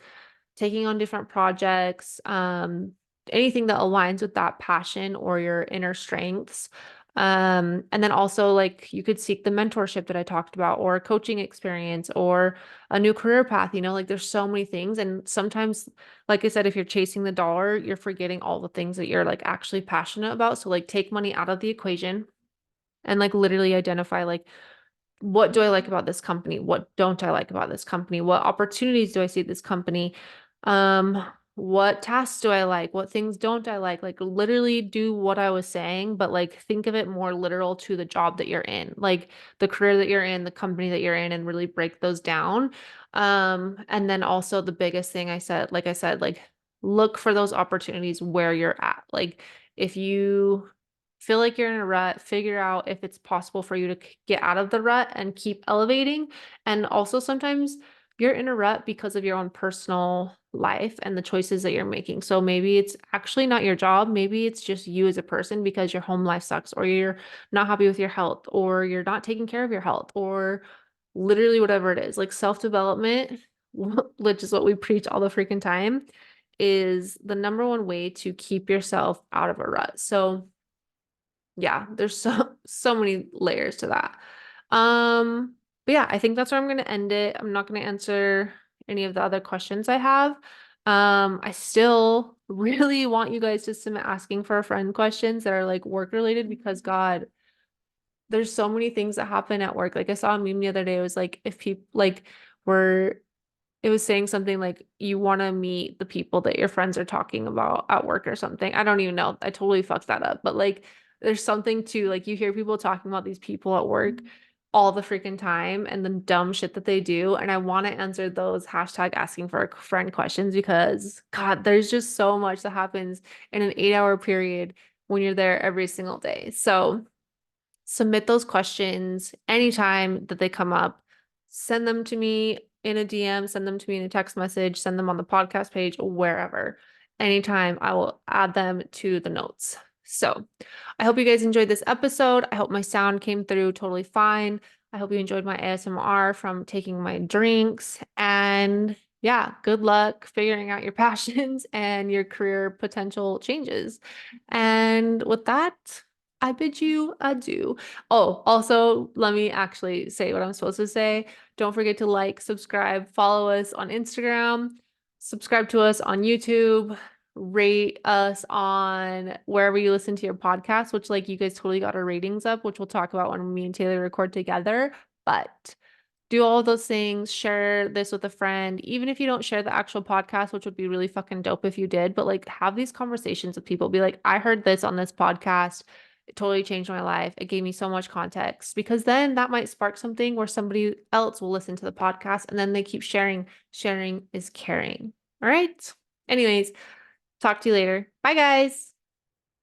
taking on different projects, anything that aligns with that passion or your inner strengths. And then also like you could seek the mentorship that I talked about, or a coaching experience, or a new career path, like there's so many things. And sometimes, like I said, if you're chasing the dollar, you're forgetting all the things that you're like actually passionate about. So like take money out of the equation and like literally identify like what do I like about this company? What don't I like about this company? What opportunities do I see at this company? Um, what tasks do I like? What things don't I like? Like literally do what I was saying, but like think of it more literal to the job that you're in, like the career that you're in, the company that you're in, and really break those down. And then also the biggest thing I said, like look for those opportunities where you're at. Like if you feel like you're in a rut, figure out if it's possible for you to get out of the rut and keep elevating. And also sometimes you're in a rut because of your own personal life and the choices that you're making. So maybe it's actually not your job. Maybe it's just you as a person because your home life sucks, or you're not happy with your health, or you're not taking care of your health, or literally whatever it is. Like self-development, which is what we preach all the freaking time, is the number one way to keep yourself out of a rut. So yeah, there's so many layers to that. But yeah, I think that's where I'm gonna end it. I'm not gonna answer any of the other questions I have. I still really want you guys to submit asking for a friend questions that are like work related, because God, there's so many things that happen at work. Like I saw a meme the other day. It was like if people like were it was saying something like you want to meet the people that your friends are talking about at work or something. I don't even know. I totally fucked that up. But like there's something to like you hear people talking about these people at work all the freaking time and the dumb shit that they do. And I want to answer those hashtag asking for a friend questions because God, there's just so much that happens in an 8 hour period when you're there every single day. So submit those questions anytime that they come up. Send them to me in a DM, send them to me in a text message, send them on the podcast page, wherever. Anytime I will add them to the notes. So I hope you guys enjoyed this episode. I hope my sound came through totally fine. I hope you enjoyed my ASMR from taking my drinks. And yeah, good luck figuring out your passions and your career potential changes. And with that, I bid you adieu. Oh, also, let me actually say what I'm supposed to say. Don't forget to like, subscribe, follow us on Instagram, subscribe to us on YouTube, rate us on wherever you listen to your podcast, which like you guys totally got our ratings up, which we'll talk about when me and Taylor record together. But do all of those things, share this with a friend, even if you don't share the actual podcast, which would be really fucking dope if you did, but like have these conversations with people. Be like, I heard this on this podcast. It totally changed my life. It gave me so much context because then that might spark something where somebody else will listen to the podcast and then they keep sharing. Sharing is caring. All right. Anyways, talk to you later. Bye, guys.